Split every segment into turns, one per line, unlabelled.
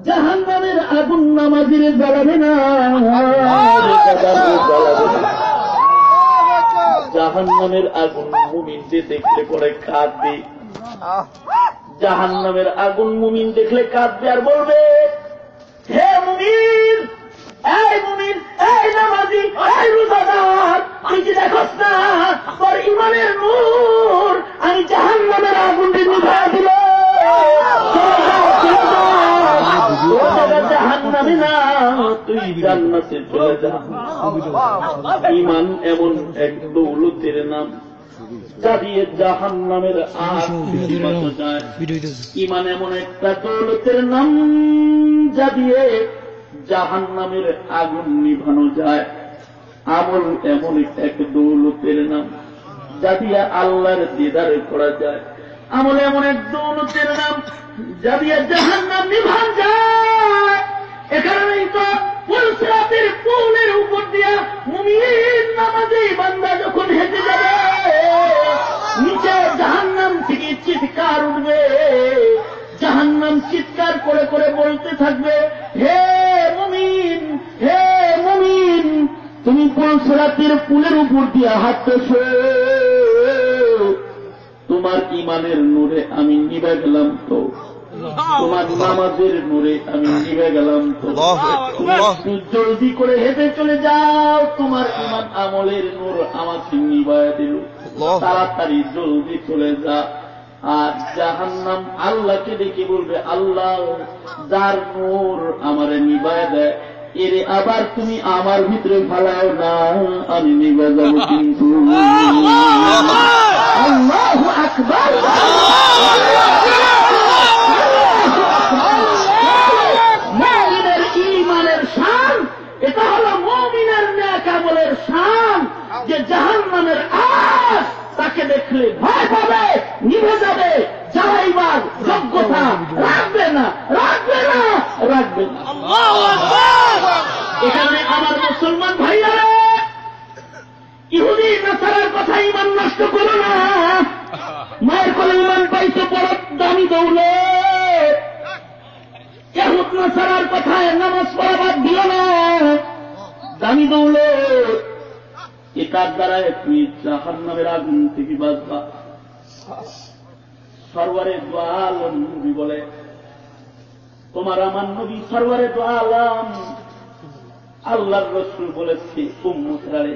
জাহান্নামের আগুন নামাজের জ্বালাবে না, জাহান্নামের আগুন মুমিনকে দেখলে পরে কাঁদবে, জাহান্নামের আগুন মুমিন দেখলে কাঁদবে আর বলবে, হে মুমিন, এই মুমিন, এই নামাজি, এই রোজাদার, তুই কি দেখোস না তোর ইমানের নূর আমি জাহান্নামের আগুনকে নিভাইয়া দিল, জাহান্নামে না তুই জান্নাতে চলে যা। ইমান এমন এক দৌলতের নাম যা দিয়ে জাহান্নামের আগ নিভানো যায়। ইমান এমন একটা দৌলতের নাম যা দিয়ে জাহান্নামের আগুন নিভানো যায়। আমল এমন এক দৌলতের নাম যা দিয়ে আল্লাহর দিদার করা যায়। আমল এমন এক দৌলতের নাম যা দিয়ে জাহান্নাম নিভান যায়। এ কারণেই তো পুলসিরাতের পুলের উপর দিয়া মুমিন নামাজি বান্দা যখন হেঁটে যাবে নিচে জাহান্নাম থেকে চিৎকার উঠবে, জাহান্নাম চিৎকার করে করে বলতে থাকবে, হে মুমিন, হে মুমিন, তুমি পুলসিরাতের পুলের উপর দিয়া হাঁটতেছ, তোমার ইমানের নূরে আমি নিভে গেলাম তো, তোমার নামাজের নূরে আমি নিভে গেলাম তো, জলদি করে হেঁটে চলে যাও, তোমার ইমান আমলের নূর আমাকে নিভায়া দিল, তাড়াতাড়ি জলদি চলে যা। আর জাহান্নাম আল্লাহকে দেখে বলবে, আল্লাহ যার নূর আমারে নিভায়া দেয় এরে আবার তুমি আমার ভিতরে ভালাও না, আমি নিভে যাব কিন্তু। আল্লাহু আকবার। মুমিনের ঈমানের শান, এটা হলো মুমিনের নেক আমলের শান, যে জাহান্নামের আগ তাকে দেখলে ভয় পাবে, নিভে যাবে, জ্বালাইবার যোগ্যতা রাখবে না, রাখবে না, রাখবে না। এখানে আমার মুসলমান ভাইরা, ইহুদি নাসারার কথা ইমান নষ্ট করো না। মায়ের কোলে ইমান পাইতে বড় দামি দৌলত, ইহুদ নাসারার কথায় নামাজ পড়া বাদ দিও না, দামি দৌলত। এটার দ্বারা তুমি জাহান্নামের আগুন থেকে বাঁচবা। সরওয়ারে দু আলম নবী বলে, তোমার আমার নবী সরওয়ারে দু আলম আল্লাহর রাসূল বলেছে, উম্মতরা রে,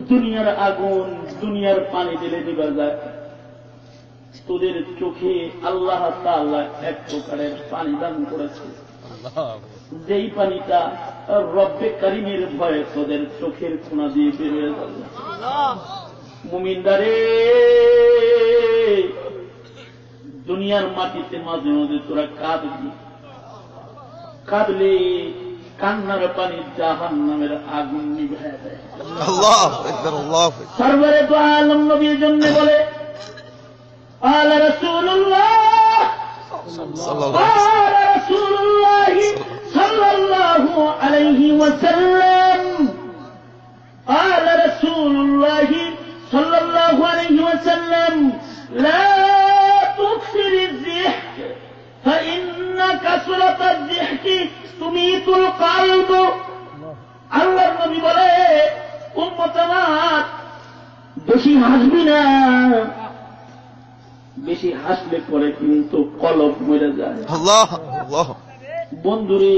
দুনিয়ার আগুন দুনিয়ার পানি ঢেলে দিবা যায়, তোদের চোখে আল্লাহ তাআলা এক প্রকারের পানি দান করেছে, যেই পানিটা রব্বে কারিমের ভয়ে তোদের চোখের কোনা দিয়ে বের হয়ে যাবে। মুমিনদারে, দুনিয়ার মাটিতে মাঝে মাঝে তোরা কাঁদবি, কাঁদলে কান্নার পানি জাহান্নামের আগুন নিভায়া দেয়। সরওয়ারে দু আলম নবীর জন্য বলে, قال رسول الله صلى الله عليه وسلم، قال رسول الله صلى الله عليه وسلم، لا تكثر الضحك فإن كثرة الضحك تميت القلب। আল্লাহর নবী বলে, উম্মত আমার, বেশি হাসবি না, বেশি হাসলে পরে কিন্তু কলব মরে যায়। বন্ধুরে,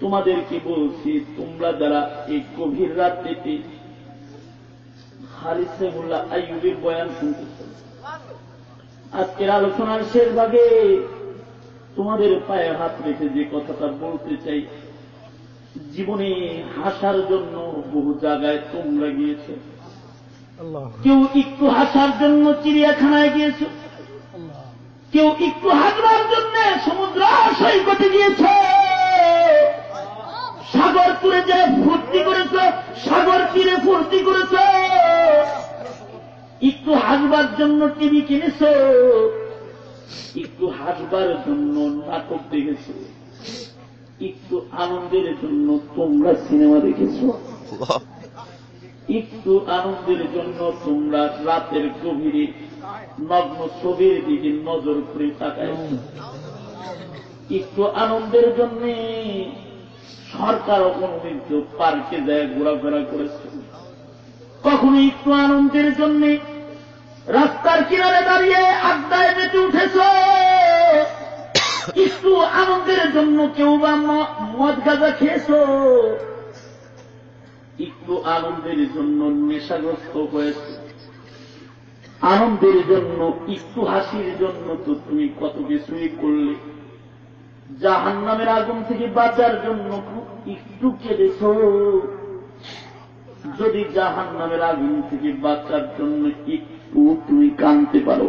তোমাদেরকে বলছি, তোমরা যারা এই গভীর রাত্রিতে হারিসে মোল্লা আইয়ুবের বয়ান শুনতেছ, আজকের আলোচনার শেষ ভাগে তোমাদের পায়ে হাত রেখে যে কথাটা বলতে চাই, জীবনে হাসার জন্য বহু জায়গায় তোমরা গিয়েছ, কেউ একটু হাসার জন্য চিড়িয়াখানায় গিয়েছ, কেউ একটু হাসবার জন্য সমুদ্র সৈকতে গিয়েছ, সাগর তীরে যে ফুর্তি করেছ, সাগর তীরে ফুর্তি করেছ, একটু হাসবার জন্য টিভি কিনেছ, একটু হাসবার জন্য নাটক দেখেছ, একটু আনন্দের জন্য তোমরা সিনেমা দেখেছ, একটু আনন্দের জন্য তোমরা রাতের গভীরে নগ্ন ছবির দিকে নজর করে তাকাইছ। একটু আনন্দের জন্য সরকার অনুমোদিত পার্কে যায় ঘোরাফেরা করেছে, কখনো একটু আনন্দের জন্য রাস্তার কিনারে দাঁড়িয়ে আড্ডায় মেতে উঠেছ, একটু আনন্দের জন্য কেউ বা মদ গাঁজা খেয়েছ, একটু আনন্দের জন্য নেশাগ্রস্ত হয়েছে, আনন্দের জন্য একটু হাসির জন্য তো তুমি কত কিছুই করলে। জাহান্নামের আগুন থেকে বাঁচার জন্য একটু কেঁদেছ, যদি জাহান্নামের আগুন থেকে বাঁচার জন্য একটু তুমি কাঁদতে পারো,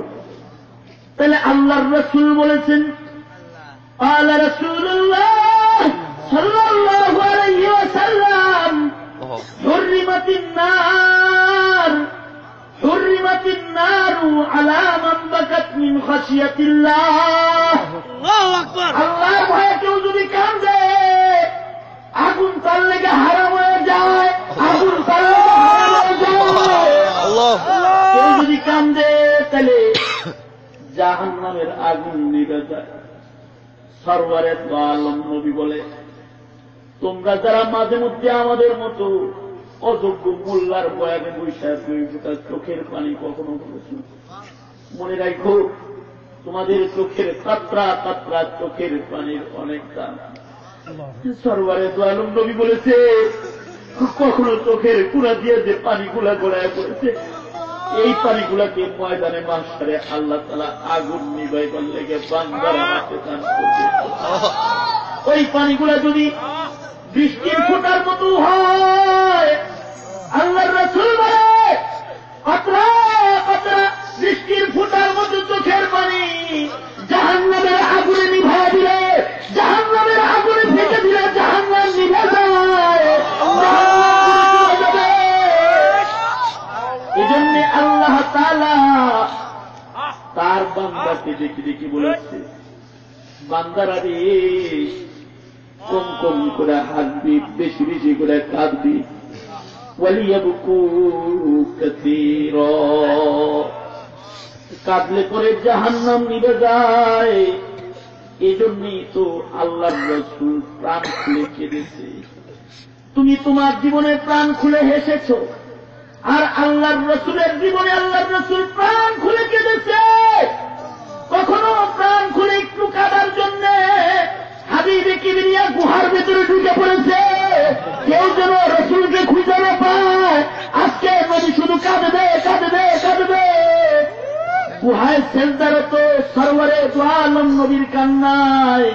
তাহলে আল্লাহর রাসূল বলেছেন, قال رسول الله صلى الله عليه وسلم حرمت النار على من بكت من خشية الله। আল্লাহর ভয়ে কেউ যদি কাঁদে আগুন তার লেগে হারাম হয়ে যায়, আগুন তার লেগে হারাম হয়ে যায়। কেউ যদি কাঁদে তাহলে জাহান্নামের আগুন নিভে যায়। সরওয়ারে দো আলম নবী বলে, তোমরা যারা মাঝে মধ্যে আমাদের মতো অযোগ্য মোল্লার বয়ানে বৈশা দুই ফোঁটা চোখের পানি কখনো করেছ, মনে রাখো তোমাদের চোখের কাতরা কাতরা চোখের পানির অনেক দাম। সরওয়ারে দো আলম নবী বলেছে, কখনো চোখের কুড়া দিয়ে যে পানিগুলা গড়ায় পড়েছে, এই পানিগুলাকে ময়দানে মাহশারে আল্লাহ তাআলা আগুন নিভাইবার লেগে বান্দার হাতে দান করবে। ওই পানিগুলা যদি বৃষ্টির ফোঁটার মতো হয়, আল্লাহর রাসূল বলে কাতরা কাতরা বৃষ্টির ফোঁটার মতো চোখের পানি জাহান্নামের আগুনে নিভাইয়া দিলে, জাহান্নামের আগুনে ফেটে দিলে জাহান্নাম নিভে যায়। এজন্য আল্লাহ তাআলা তার বান্দাকে ডেকে ডেকে বলেছে, বান্দারা রে কম কম করে হাসবি, বেশি বেশি করে কাঁদবি, ওয়ালিয়াবকু কাসীরা, কাঁদলে পরে জাহান্নাম নিভে যায়। এজন্যই তো আল্লাহর রাসূল প্রাণ খুলে কেঁদেছে। তুমি তোমার জীবনে প্রাণ খুলে হেসেছ, আর আল্লাহর রাসূলের জীবনে আল্লাহর রাসূল প্রাণ খুলে কেঁদেছে। কখনো প্রাণ খুলে একটু কাঁদার জন্য হাবিবে কিবরিয়া গুহার ভেতরে ঢুকে পড়েছে, কেউ যেন রাসূলকে খুঁজে না পায়। আজকে নবী শুধু কাঁদবে কাঁদবে কাঁদবে, গুহায় সেজদারত সরওয়ারে দো আলম নবীর কান্নায়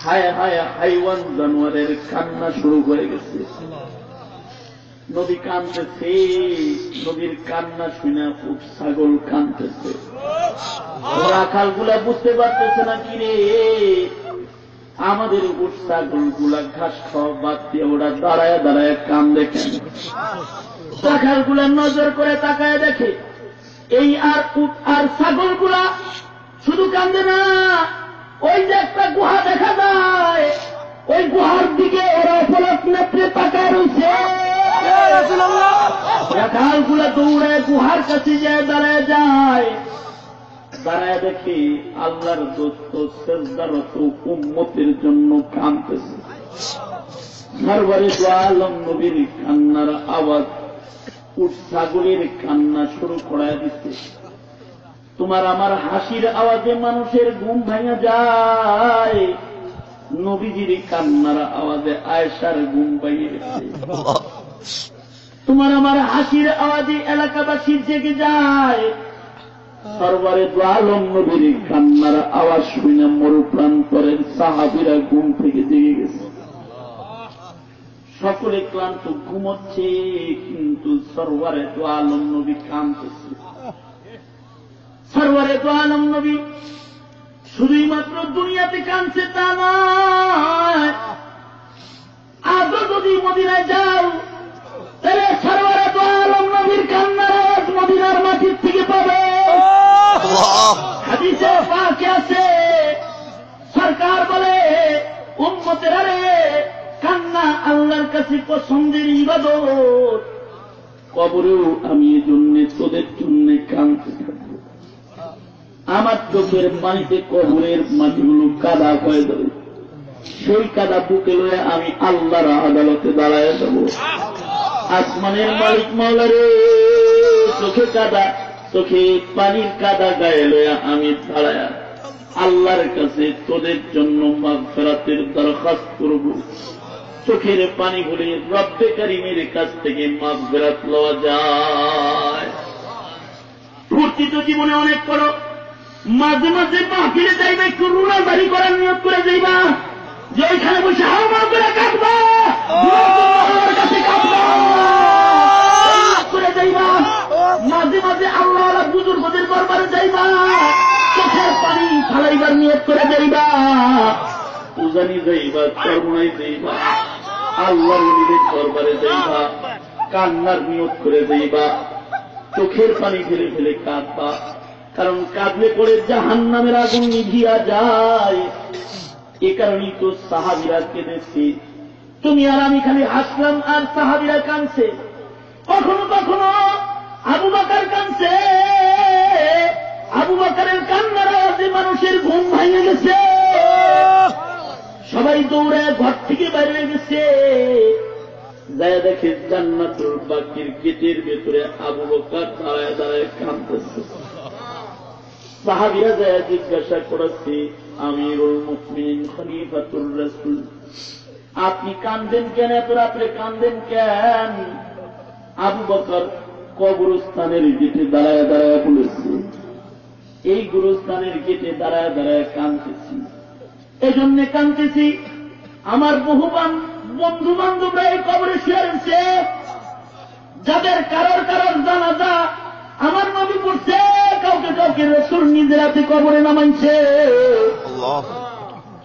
হায় হায় হাইওয়ান জানোয়ারের কান্না শুরু হয়ে গেছে। নবী কাঁদতেছে, নবীর কান্না শুনে উট ছাগল কাঁদতেছে। রাখাল গুলা বুঝতে পারতেছে না, কিরে আমাদের উট ছাগল গুলা ঘাস খাওয়া বাদ দিয়ে ওরা দাঁড়ায় দাঁড়ায় কান্দে কেন? রাখাল গুলা নজর করে তাকায় দেখে এই আর উট আর ছাগল গুলা শুধু কান্দে না, ওই যে একটা গুহা দেখা যায়, ওই গুহার দিকে ওরা পলক নেত্রে তাকায় রয়েছে। রাখালগুলা দৌড়ায় গুহার কাছে যায়, দাঁড়ায় যায়, দাঁড়ায় দেখি আল্লাহর দোস্ত সেজদারত উম্মতের জন্য কাঁদতেছে। সরওয়ারে দো আলম নবীর কান্নার আওয়াজ উট ছাগলের কান্না শুরু করায় দিচ্ছে। তোমার আমার হাসির আওয়াজে মানুষের ঘুম ভেঙে যায়, নবীজির কান্নার আওয়াজে আয়েশার ঘুম ভেঙে গেছে। তোমার আমার হাসির আওয়াজে এলাকাবাসী জেগে যায়, সরওয়ারে দো আলম নবীর কান্নার আওয়াজ শুনে মরুপ্রান্তরের সাহাবীরা ঘুম থেকে জেগে গেছে। সকলে ক্লান্ত ঘুমোচ্ছে, কিন্তু সরওয়ারে দো আলম নবী কাঁদতেছে। সরওয়ারে দো আলম নবী শুধুই মাত্র দুনিয়াতে কাঁদছে তা নয়, আজও যদি মদিনায় যাও তাহলে সরওয়ারে দো আলম নবীর কান্নার আওয়াজ মদিনার মাটির থেকে পাবে। হাদিসে পাকে আছে, সরকার বলে উম্মতেরা রে, কান্না আল্লাহর কাছে পছন্দের ইবাদত, কবরেও আমি এজন্য তোদের জন্য কাঁদতে থাকবো। আমার চোখের পানিতে কবরের মাটিগুলো কাদা হয়ে যাবে, সেই কাদা বুকে লয়ে আমি আল্লাহর আদালতে দাঁড়ায় যাব। আসমানের মালিক মাওলা রে, চোখে কাদা, চোখে পানির কাদা গায়ে লয়া আমি দাঁড়ায় আল্লাহর কাছে তোদের জন্য মাগফিরাতের দরখাস্ত করব। চোখের পানি গুলি রব্বে কারীমের কাছ থেকে মাগফিরাত লওয়া যায়। ফুর্তি তো জীবনে অনেক করো, মাঝে মাঝে মাহফিলে যাইবা, একটু রুনাজারি করার নিয়ত করে যাইবা, যে ওইখানে বসে হাওয়া করে কাঁদবা, আল্লাহর কাছে কাঁদবা করে যাইবা। মাঝে মাঝে আল্লাহওয়ালা বুজুর্গদের দরবারে যাইবা, চোখের পানি ফালাইবার নিয়ত করে যাইবা, উজানি যাইবা, চরমনাই যাইবা, আল্লাহর ওলিদের দরবারে যাইবা, কান্নার নিয়ত করে যাইবা, চোখের পানি ফেলে ফেলে কাঁদবা। কারণ কাঁদলে পরে জাহান্নামের আগুন নিভিয়া যায়। এ কারণেই তো সাহাবীরা কেঁদেছে। তুমি আর আমি খালি হাসলাম আর সাহাবীরা কাঁদছে। কখনো কখনো আবু বকর কাঁদছে, আবু বকরের কান্নার আওয়াজে মানুষের ঘুম ভেঙে গেছে, সবাই দৌড়ে ঘর থেকে বাইরে গেছে, যায় দেখে জান্নাতুল বাকির গেটের ভেতরে আবু বকর দাঁড়ায় দাঁড়ায় কাঁদতেছে। সাহাবীরা যায় জিজ্ঞাসা করেছে, আমিরুল মুমিনিন খলিফাতুর রাসূল, আপনি কাঁদেন কেন? এত রাত্রে কাঁদেন কেন? আবু বকর কবরস্থানের গেটে দাঁড়ায় দাঁড়ায় বলেছে, এই গুরুস্থানের গেটে দাঁড়ায় দাঁড়ায় কাঁদতেছি, এজন্য কাঁদতেছি, আমার বহু বন্ধু বান্ধবরা এই কবরে শুয়ে রয়েছে, যাদের কারোর কারোর জানাজা আমার নবী পড়ছে, কাউকে কাউকে রাসূল নিজের হাতে কবরে নামাইছে,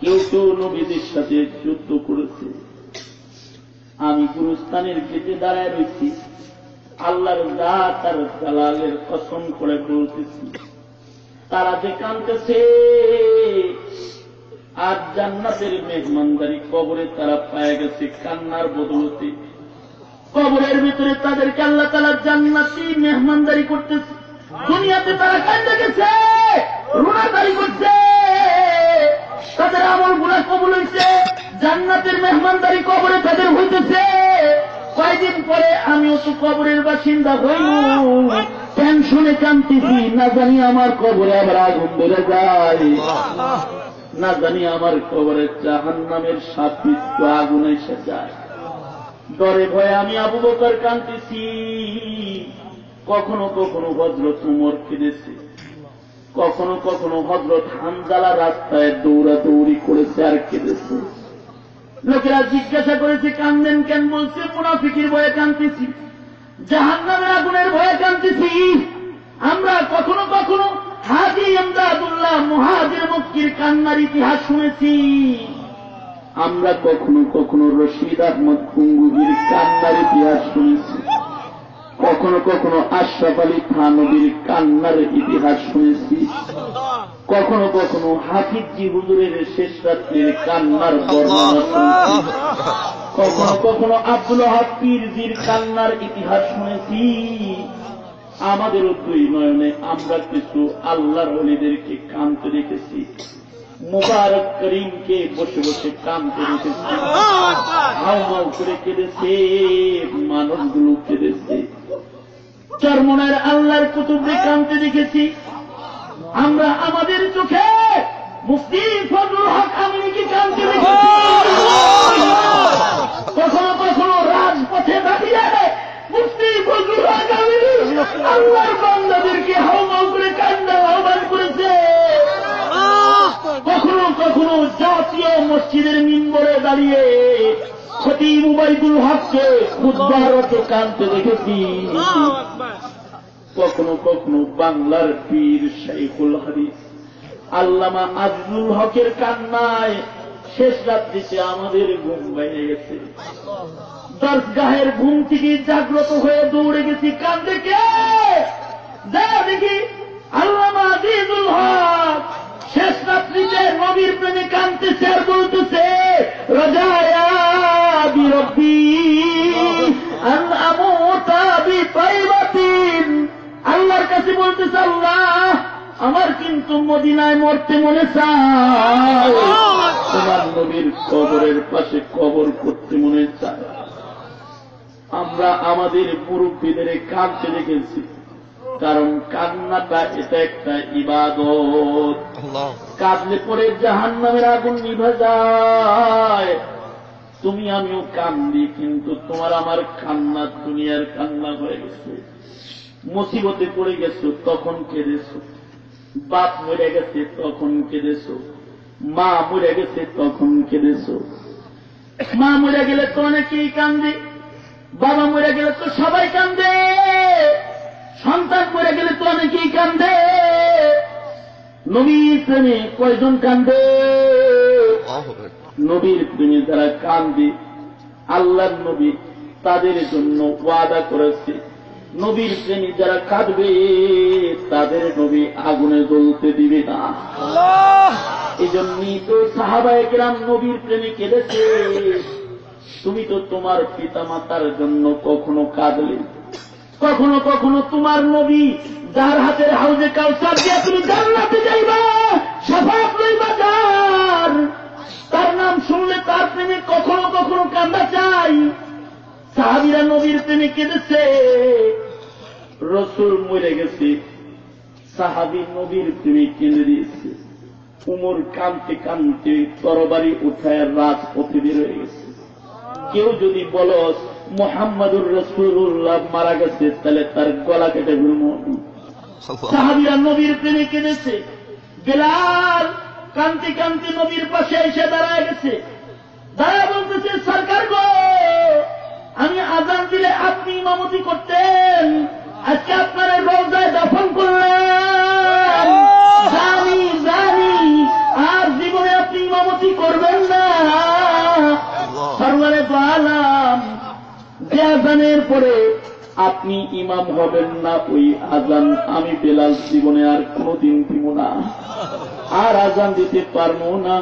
কেউ কেউ নবীদের সাথে যুদ্ধ করেছে। আমি গুরুস্থানের গেটে দাঁড়ায় রয়েছি, আল্লাহর জাত আর জালালের কসম করে বলতেছি, তারা যে কাঁদতেছে আর জান্নাতের মেহমানদারি কবরে তারা পায়ে গেছে কান্নার বদলতে। কবরের ভিতরে তাদেরকে আল্লাহ তাআলা জান্নাতি মেহমানদারি করতেছে। দুনিয়াতে তারা কাঁদতে গেছে, রুনাজারি করছে, তাদের আমলগুলো কবুল হয়েছে, জান্নাতের মেহমানদারি কবরে তাদের হইতেছে। কয়েকদিন পরে আমিও তো কবরের বাসিন্দা হইল, টেনশনে কাঁদতেছি, না জানি আমার কবরে আবার আগুন ধরে যায়, না জানি আমার কবরে জাহান্নামের সাপিষ্ট আগুন এসে যায়। ডরে ভয়ে আমি আবু বকর কাঁদতেছি। কখনো কখনো হযরত ওমর কেঁদেছে, কখনো কখনো হযরত হানজালা রাস্তায় দৌড়াদৌড়ি করেছে আর কেঁদেছে। লোকেরা জিজ্ঞাসা করেছে, কান্দেন কেন? বলছে, মুনাফিকের ভয়ে কাঁদতেছি, জাহান্নামের আগুনের ভয়ে কাঁদতেছি। আমরা কখনো কখনো হাজী ইমদাদুল্লাহ মুহাজির মক্কির কান্নার ইতিহাস শুনেছি, আমরা কখনো কখনো রশিদ আহমদ গঙ্গুহির কান্নার ইতিহাস শুনেছি, কখনো কখনো আশরাফ আলী থানভীর কান্নার ইতিহাস শুনেছি, কখনো কখনো হাফিজি হুজুরের শেষ রাত্রির কান্নার বর্ণনা শুনেছি, কখনো কখনো আব্দুল ওয়াহাব পীরজির কান্নার ইতিহাস শুনেছি। আমাদেরও দুই নয়নে আমরা কিছু আল্লাহর ওলিদেরকে কাঁদতে দেখেছি, মুবারক করিমকে বসে বসে কাঁদতে দেখেছি, হাউমাউ করে কেঁদেছে, মানুষগুলো কেঁদেছে, চরমনার আল্লাহর কুতুবকে কাঁদতে দেখেছি। আমরা আমাদের চোখে মুফতি ফজলুল হক আমিনীকে কাঁদতে দেখেছি। কখনো কখনো রাজপথে দাঁড়িয়ে মুফতি ফজলুল হক আমিনী আল্লাহর বান্দাদেরকে হাউমাউ করে কান্নার আহ্বান করেছে। কখনো কখনো জাতীয় মসজিদের মিম্বরে দাঁড়িয়ে খতিব উবাইদুল হককে খুতবারত কাঁদতে দেখেছি। কখনো কখনো বাংলার পীর শাইখুল হাদিস আল্লামা আজিজুল হকের কান্নায় শেষ রাত্রিতে আমাদের ঘুম ভেঙে গেছে। দরগাহের ঘুম থেকে জাগ্রত হয়ে দৌড়ে গেছি, কাঁদতে কে? যা দেখি আল্লামা আজিজুল হক শেষ রাত্রিতে নবীর প্রেমে কাঁদতেছে আর বলতেছে, রাজায়া বিরব্বি আন আমুতা বিতাইবাতিন। আল্লাহর কাছে বলতেছে, আল্লাহ আমার কিন্তু কিন্তু মদিনায় মরতে মনে চায়, তোমার নবীর কবরের পাশে কবর করতে মনে চায়। আমরা আমাদের মুরব্বীদের কাঁদতে দেখেছি, কারণ কান্নাটা এটা একটা ইবাদত। কাঁদলে পরে জাহান্নামের আগুন নিভে যায়। তুমি আমিও কান্দি, কিন্তু তোমার আমার কান্না দুনিয়ার কান্না হয়ে গেছে। মুসিবতে পড়ে গেছো তখন কেঁদেছো, বাপ মরে গেছে তখন কেঁদেছো, মা মরে গেছে তখন কেঁদেছো। মা মরে গেলে তো অনেকেই কান্দে, বাবা মরে গেলে তো সবাই কান্দে, সন্তান মরে গেলে তো অনেকেই কান্দে। নবীর প্রেমে কয়জন কান্দে? নবীর প্রেমে যারা কান্দে, আল্লাহর নবী তাদের জন্য ওয়াদা করেছে, নবীর প্রেমী যারা কাঁদবে তাদের নবী আগুনে জ্বলতে দিবে না। এই জন্যই তো সাহাবায়ে কেরাম নবীর প্রেমে কেঁদেছে। তুমি তো তোমার পিতা মাতার জন্য কখনো কাঁদলে, কখনো কখনো তোমার নবী যার হাতের হাউজে কাউসার দিয়া তুমি জান্নাতে যাইবা, শাফাআত লইবা যার, তার নাম শুনলে তার প্রেমে কখনো কখনো কাঁদা চাই। সাহাবীরা নবীর প্রেমে কেঁদেছে। রসুল মরে গেছে, সাহাবী নবীর প্রেমে কেঁদে দিয়েছে। উমর কাঁদতে কাঁদতে তরবারি উঠায় রাজপথে বের হয়ে গেছে। কেউ যদি বলো মুহাম্মাদুর রাসূলুল্লাহ মারা গেছে, তাহলে তার গলা কেটে ফেলবো। সাহাবীরা নবীর প্রেমে কেঁদেছে। বেলাল কাঁদতে কাঁদতে নবীর পাশে এসে দাঁড়ায় গেছে, দাঁড়ায় বলতেছে, সরকার গো, আমি আযান দিলে আপনি ইমামতি করতেন, আজকে আপনার রওজায় দাফন করলেন, জানি জানি আর জীবনে আপনি ইমামতি করবেন না। সরওয়ারে দো আলম, যে আযানের পরে আপনি ইমাম হবেন না, ওই আযান আমি বেলাল জীবনে আর কোনদিন দিব না, আর আযান দিতে পারবো না।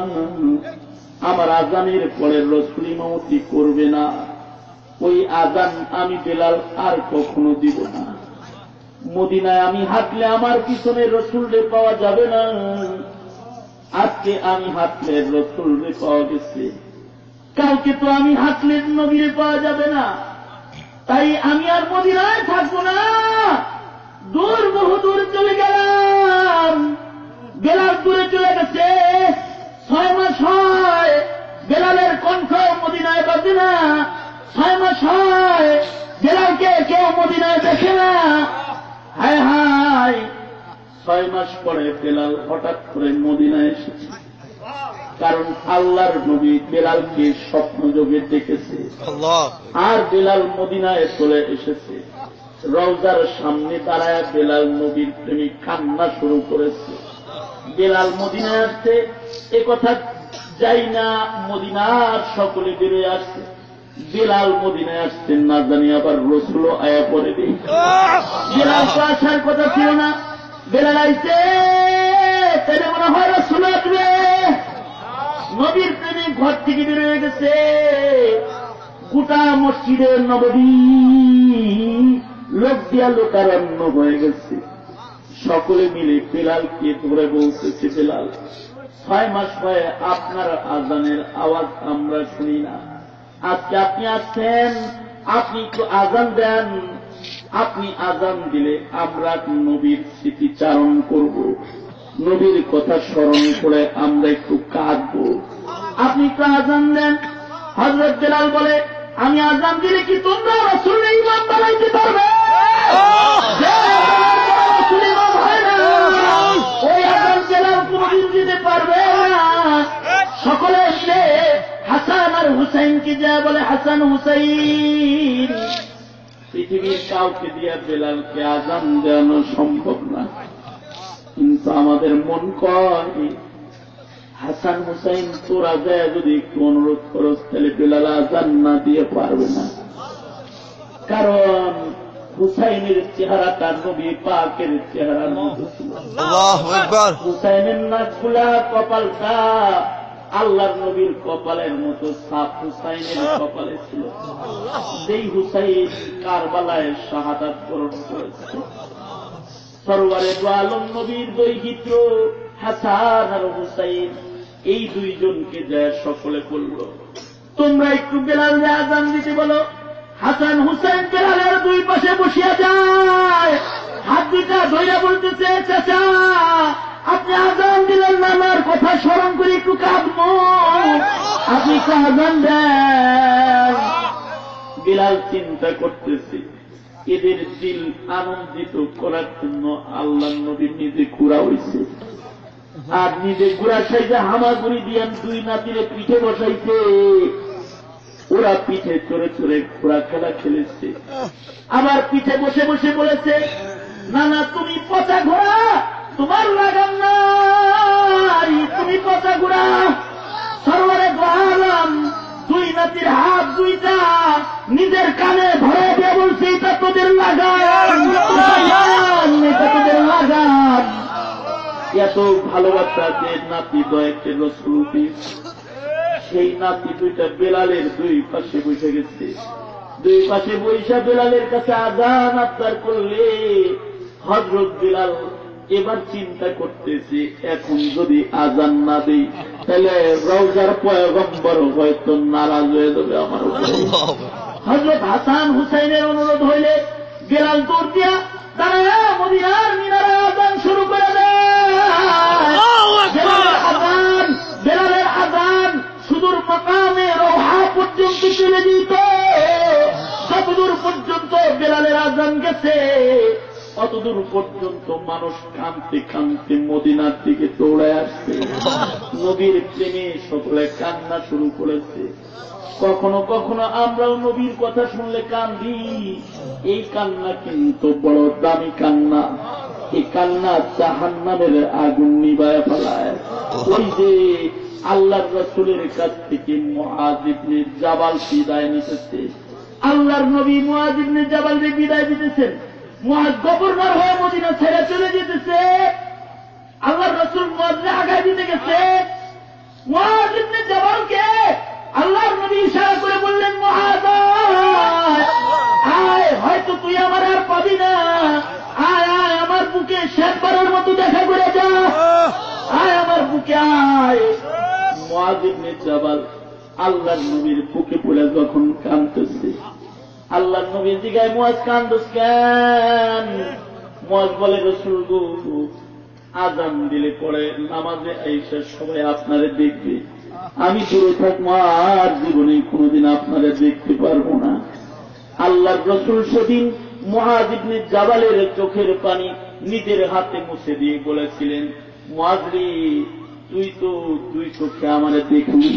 আমার আযানের পরে রাসূল ইমামতি করবে না, ওই আযান আমি বেলাল আর কখনো দিব না। মদিনায় আমি হাঁটলে আমার পিছনে রাসূলকে পাওয়া যাবে না। আজকে আমি হাঁটলে রাসূলকে পাওয়া গেছে, কালকে তো আমি হাঁটলে নবীরে পাওয়া যাবে না। তাই আমি আর মদিনায় থাকবো না, দূর বহু দূর চলে গেলাম। বেলাল দূরে চলে গেছে, 6 মাস হয় বেলালের কণ্ঠ মদিনায় বাজে না, 6 মাস হয় বেলালকে কেউ মদিনায় দেখে না। হায় হায়, 6 মাস পরে বেলাল হঠাৎ করে মদিনায় এসেছে, কারণ আল্লাহর নবী বেলালকে স্বপ্ন যোগে দেখেছে। আর বেলাল মদিনায় চলে এসেছে, রওজার সামনে দাঁড়ায় বেলাল নবীর প্রেমিক কান্না শুরু করেছে। বেলাল মদিনায় আসছে এ কথা যাই না, মদিনার সকলে বেরোয় আসছে। বেলাল মদিনায় আসছেন না জানি আবার রসুল আয়া পরে দিই। বেলাল তো আসার কথা ছিল না, বেলাল আইছে, তাহলে মনে হয় রসুল আসবে। নবীর প্রেমে ঘর থেকে বের হয়ে গেছে। গোটা মসজিদের নববী লোক দিয়া লোকারণ্য হয়ে গেছে। সকলে মিলে বেলালকে ধরে বলতেছে, বেলাল 6 মাস হয়ে আপনার আযানের আওয়াজ আমরা শুনি না, আজকে আপনি আসছেন, আপনি একটু আযান দেন। আপনি আযান দিলে আমরা নবীর স্মৃতিচারণ করব, নবীর কথা স্মরণ করে আমরা একটু কাঁদবো। আপনি একটু আযান দেন। হযরত বেলাল বলে, আমি আযান দিলে কি তোমরা রাসূলের ইমাম বানাইতে পারবে? রাসূল ইমাম হয় না, ওই আযান বেলাল কোনদিন দিতে পারবে না। সকলে মিলে হাসান আর হুসাইনকে যা বলে, হাসান হুসাইন, পৃথিবীর কাউকে দিয়ে বেলালকে আযান দেওয়ানো সম্ভব না, কিন্তু আমাদের মন কয় হাসান হুসাইন তোরা যায় যদি একটু অনুরোধ করস, তাহলে বেলাল আযান না দিয়ে পারবে না। কারণ হুসাইনের চেহারাটা নবী পাকের চেহারার মতো ছিল। হুসাইনের নাক খোলা, কপালটা আল্লাহর নবীর কপালের মতো সাফ হুসাইনের কপালে ছিল। যেই হুসাইন কারবালায় শাহাদাত বরণ করেছে, সরওয়ারে দু আলম নবীর দৈহিত্র হাসান আর হুসাইন, এই দুইজনকে যায় সকলে বলল, তোমরা একটু বেলালকে আযান দিতে বলো। হাসান হুসাইন বেলালের দুই পাশে বসিয়া যায়, হাত দুইটা ধইরা বলতেছে, চাচা আপনি আযান দিলেন না, আমার কথা স্মরণ করে একটু কাঁদবো, আপনি একটু আযান দেন। বেলাল চিন্তা করতেছে, এদের দিল আনন্দিত করার জন্য আল্লাহ নবী নিজে ঘোরা হয়েছে, আর নিজে ঘোরা সাইজে হামাগুড়ি দিয়ে দুই নাতিরে পিঠে বসাইছে, ওরা পিঠে চড়ে চড়ে ঘোড়া খেলা খেলেছে। আবার পিঠে বসে বসে বলেছে, না না তুমি পচা ঘোড়া, তোমার লাগাম নাই, তুমি পচা ঘোড়া। সরওয়ারে দু আলম দুই নাতির হাত দুইটা নিজের কানে ধরে দিয়ে বলছে, এটা তোদের লাগাম, এটা তোদের লাগাম। এত ভালোবাসা যে নাতি দয়াকে রসুল, সেই নাতি দুইটা বেলালের দুই পাশে বসে গেছে। দুই পাশে বৈশা বেলালের কাছে আযান আবদার করলে হযরত বেলাল এবার চিন্তা করতেছে, এখন যদি আযান না দেই তাহলে রওজার পয়গম্বর হয়তো নারাজ হয়ে যাবে আমার উপরে। হযরত হাসান হুসাইনের অনুরোধ হইলে বেলাল দৌড় দিয়া তারা মদিনার মিনারে আযান শুরু করে দেয়। বেলালের আযান সুদূর মাকামে রওহা পর্যন্ত চলে যেত। যতদূর পর্যন্ত বেলালের আযান গেছে অতদূর পর্যন্ত মানুষ কাঁদতে কাঁদতে মদিনার দিকে দৌড়ায় আসছে। নবীর প্রেমে সকলে কান্না শুরু করেছে। কখনো কখনো আমরাও নবীর কথা শুনলে কান্দি, এই কান্না কিন্তু বড় দামি কান্না। এই কান্না জাহান্নামের আগুন নিভায়া ফেলায়। ওই যে আল্লাহর রাসূলের কাছ থেকে মুআয ইবনে জাবাল বিদায় নিতেছে, আল্লাহর নবী মুআয ইবনে জাবালকে বিদায় দিতেছেন, মুআয গভর্নর হয়ে মদিনা ছেড়ে চলে যেতেছে। আল্লাহর রাসূল মুআযকে আগায় দিতে গেছে। মুআয ইবনে জাবালকে আল্লাহর নবী ইশারা করে বললেন, মুআয আয়, হয়তো তুই আমার আর পাবি না, আয় আয় আমার বুকে শেষবারের মতো দেখা করে যা, আয় আমার বুকে আয়। মুআয ইবনে জাবাল আল্লাহর নবীর বুকে পড়ে যখন কাঁদতেছে, আল্লাহর নবী জিজ্ঞাসা, মুআয কান্দোস কেন? মুআয বলে, রাসূল গো, আযান দিলে পরে নামাজে আইসা সবাই আপনারে দেখবে, আমি দূরে থাকবো, আর জীবনে কোনদিন আপনারে দেখতে পারবো না। আল্লাহর রাসূল সেদিন মুআয ইবনে জাবালের চোখের পানি নিজের হাতে মুছে দিয়ে বলেছিলেন, মুআয রে, তুই তো দুই চোখে আমারে দেখলি,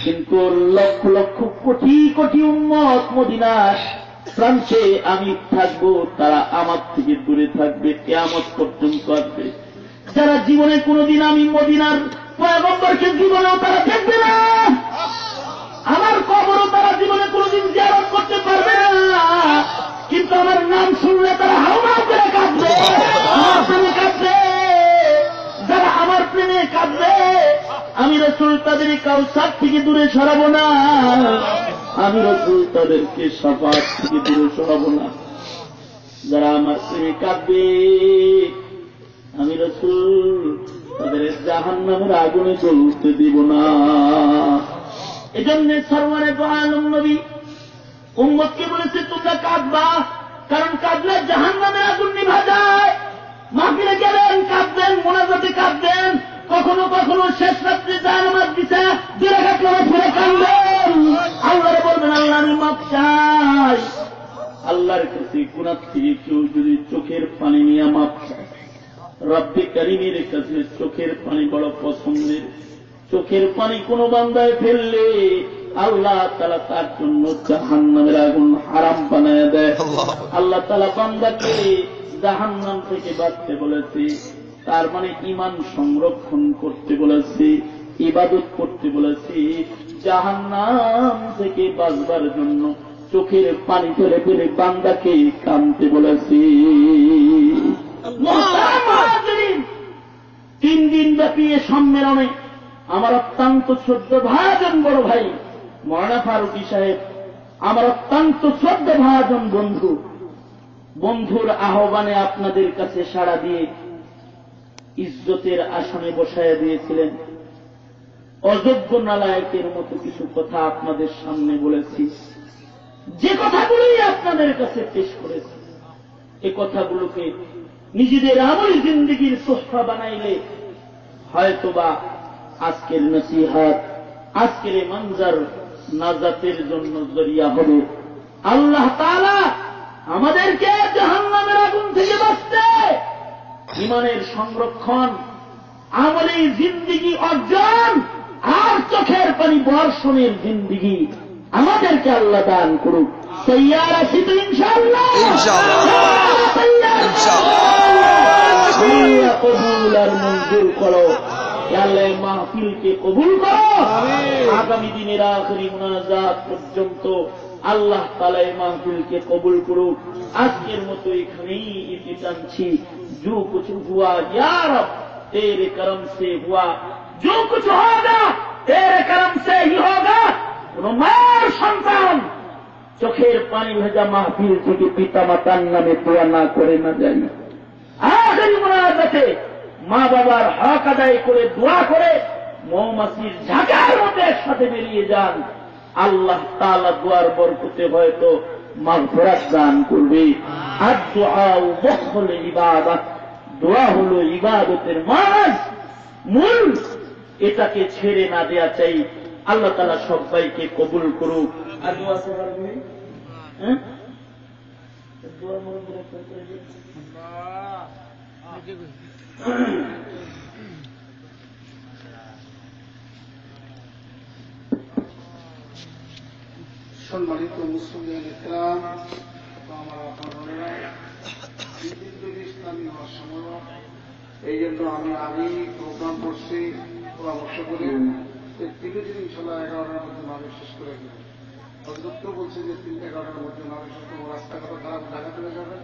কিন্তু লক্ষ লক্ষ কোটি কোটি উম্মত মদিনার প্রান্তে আমি থাকবো, তারা আমার থেকে দূরে থাকবে, কিয়ামত পর্যন্ত আসবে। যারা জীবনে কোনদিন আমি মদিনার পয়গম্বরকে জীবনেও তারা দেখবে না, আমার কবরও তারা জীবনে কোনদিন জিয়ারত করতে পারবে না, কিন্তু আমার নাম শুনলে তারা হাওমাও করে কাঁদবে, আমার প্রেমে কাঁদবে। যারা আমার প্রেমে কাঁদবে, আমি রাসূল তাদের কাউসার থেকে দূরে সরাবো না, আমি রাসূল তাদেরকে শাফাত থেকে দূরে সরাবো না। যারা আমার প্রেমে কাঁদবে, আমি রাসূল তাদের জাহান্নামের আগুনে জ্বলতে দিব না। এজন্য সরওয়ারে দু আলম নবী উম্মতকে বলেছে, তোমরা কাঁদবা, কারণ কাঁদলে জাহান্নামের আগুন নিভা যায়। মাহফিলে গেলেন কাঁদবেন, মোনাজাতে কাঁদবেন, কখনো কখনো শেষ রাত্রে জানামাজ দিছে দুই রাকাত নামাজ পড়ে কাঁদবেন, আল্লাহরে বলবেন, আল্লাহ আমি মাফ চাই। আল্লাহর কাছে গুনাহ থেকে কেউ যদি চোখের পানি নিয়ে মাফ চায়, রব্বে কারীমের কাছে চোখের পানি বড় পছন্দের। চোখের পানি কোন বান্দায় ফেললে আল্লাহ তাআলা তার জন্য জাহান্নামের আগুন হারাম বানায় দেয়। আল্লাহ তাআলা বান্দাকে জাহান্নাম থেকে বাঁচতে বলেছে, তার মানে ঈমান সংরক্ষণ করতে বলেছে, ইবাদত করতে বলেছে। জাহান্নাম থেকে বাঁচবার জন্য চোখের পানি ফেলে ফেলে বান্দাকে কাঁদতে বলেছে। 3 দিন ব্যাপী এ সম্মেলনে আমার অত্যন্ত শ্রদ্ধেয় ভাজন বড় ভাই মাওলানা ফারুকী সাহেব, আমার অত্যন্ত শ্রদ্ধেয় ভাজন বন্ধু বন্ধুর আহ্বানে আপনাদের কাছে সাড়া দিয়ে ইজ্জতের আসনে বসায় দিয়েছিলেন। অযোগ্য নালায়েকের মতো কিছু কথা আপনাদের সামনে বলেছি, যে কথাগুলোই আপনাদের কাছে পেশ করেছি। এ কথাগুলোকে নিজেদের আমলি জিন্দেগীর তোহফা বানাইলে হয়তোবা আজকের নসিহত, আজকের মঞ্জার নাজাতের জন্য জরিয়া হবে। আল্লাহ তাআলা আমাদেরকে জাহান্নামের আগুন থেকে বাঁচতে, ঈমানের সংরক্ষণ, আমলি জিন্দেগী অর্জন আর চোখের পানি বর্ষণের জিন্দেগী আমাদেরকে আল্লাহ দান করুক। তৈয়ার আছি তো ইনশাআল্লাহ? কবুল আর মঞ্জুর করো আল্লাহ, মাহফিলকে কবুল করো। আগামী দিনের আখেরি মুনাজাত পর্যন্ত আল্লাহ তাআলা এই মাহফিলকে কবুল করুক। আজকের মতো এখানেই ইতি টানছি। जो कुछ हुआ या रब तेरे करम से हुआ, जो कुछ होगा तेरे करम से ही होगा। কোন মায়ের সন্তান চোখের পানি ভেজা মাহফিল থেকে পিতা মাতার নামে দোয়া না করে না যাই। আখেরি মুনাজাতে মা বাবার হক আদায় করে দোয়া করে মৌমাছির ঝাঁকার মধ্যে একসাথে বেরিয়ে যান। আল্লাহ তাআলা দোয়ার বরকতে হয়তো মাগফিরাত দান করবে। আর দুআ মুখল ইবাদত, দোয়া হলো ইবাদতের মূল। এটাকে ছেড়ে না দেয়া চাই। আল্লাহ তাআলা সবাইকে কবুল করুক। আর দোয়া করার নেই, হ্যাঁ দোয়া মনে করে
সম্মানিত মুসলিম ইকরাম, আমার আপনারা ইসলামী হওয়ার সময় এই জন্য আমি প্রোগ্রাম করছি, পরামর্শ করি যে 3 দিন ইনশাল্লাহ 11টার মধ্যে নামে শেষ করে দেবেন। অধ্যক্ষ বলছে যে 3-11টার মধ্যে নামে শেষ করবো, রাস্তাঘাট খারাপ ঢাকা চলে যাবে,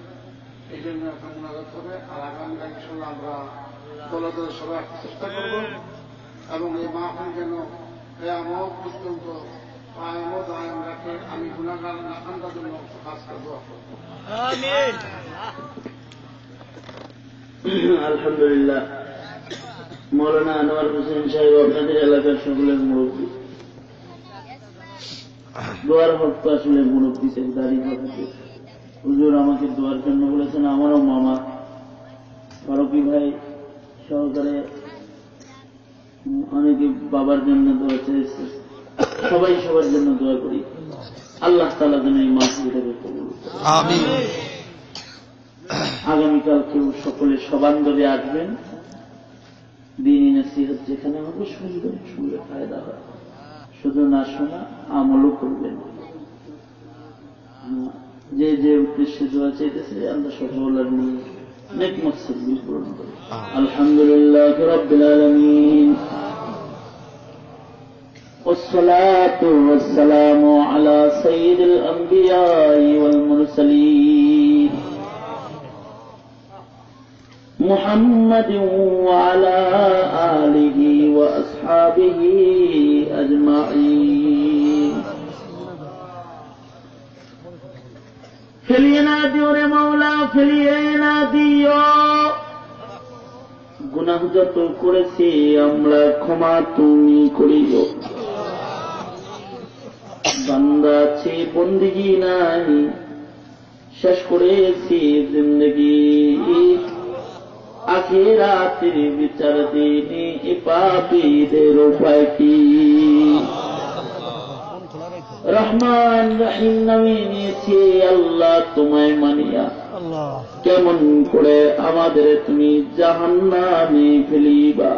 এই জন্য এখন মুনাজাত হবে। আর আগামীকাল ইনশাল্লাহ আমরা দলে দলে সবাই চেষ্টা করব এবং এই মাহফিল যেন কিয়ামত পর্যন্ত আমি গুনাহগার না খানটার জন্য কাজ করব।
আলহামদুলিল্লাহ। মৌলানা আনোয়ার হোসেন সাহেব আপনাদের এলাকার সকলের মুরব্বী, দোয়ার হক তো আসলে মুরব্বী থেকে দাঁড়িয়ে থাকে। হুজুর আমাকে দোয়ার জন্য বলেছেন, আমারও মামা ফারুকি ভাই সহকারে অনেকে বাবার জন্য দোয়া চেয়েছে। সবাই সবার জন্য দোয়া করি, আল্লাহ তাআলা যেন এই মাহফিলটাকে কবুল করেন। আমিন। আগামীকাল কেউ সকলে সবান্ধবে আসবেন। দ্বীনি নসিহত যেখানে হবে শুনবেন, শুনলে ফায়দা হয়। শুধু না শোনা, আমলও করবেন। যে যে উদ্দেশ্যে দোয়া চাইতেছে আল্লাহ সকলের নেক মকসদ পূরণ করে। আলহামদুলিল্লাহ রাব্বিল আলামিন। والصلاة والسلام على سيد الأنبياء والمرسلين محمد وعلى آله وأصحابه أجمعين. ফেলিয়ে না দিও রে মাওলা, ফেলিয়ে না দিও। গুনাহ যত করেছি আমরা ক্ষমা তুমি করিও। বান্দা আছে বন্দিগি নাই, শেষ করেছি জিন্দগি। আখিরাতের বিচার দিনে এ পাপীদের উপায় কি? রহমান রহিম নামে নিয়েছি আল্লাহ তোমায় মানিয়া, কেমন করে আমাদের তুমি জাহান্নামে ফেলিবা?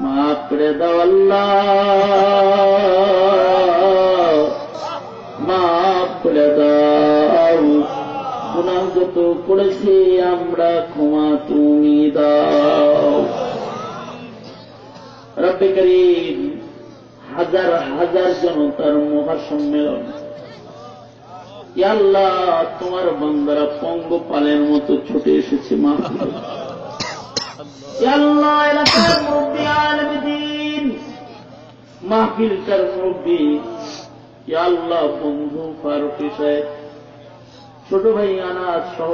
মাফ করে দাও আল্লাহ, মাফ করে দাও। গুনাহ যত করেছি আমরা ক্ষমা তুমি দাও। রব্বে করিম, হাজার হাজার জনতার মহাসম্মেলন, ইয়া আল্লাহ তোমার বান্দারা পঙ্গপালের মতো ছুটে এসেছে মাহফিলে। ইয়া আল্লাহ এলাকার মুরব্বি আলেম দ্বীন, মাহফিলটার মুরব্বি ইয়া আল্লাহ বন্ধু ফারুকি সাহেব ছোট ভাই আনাস সহ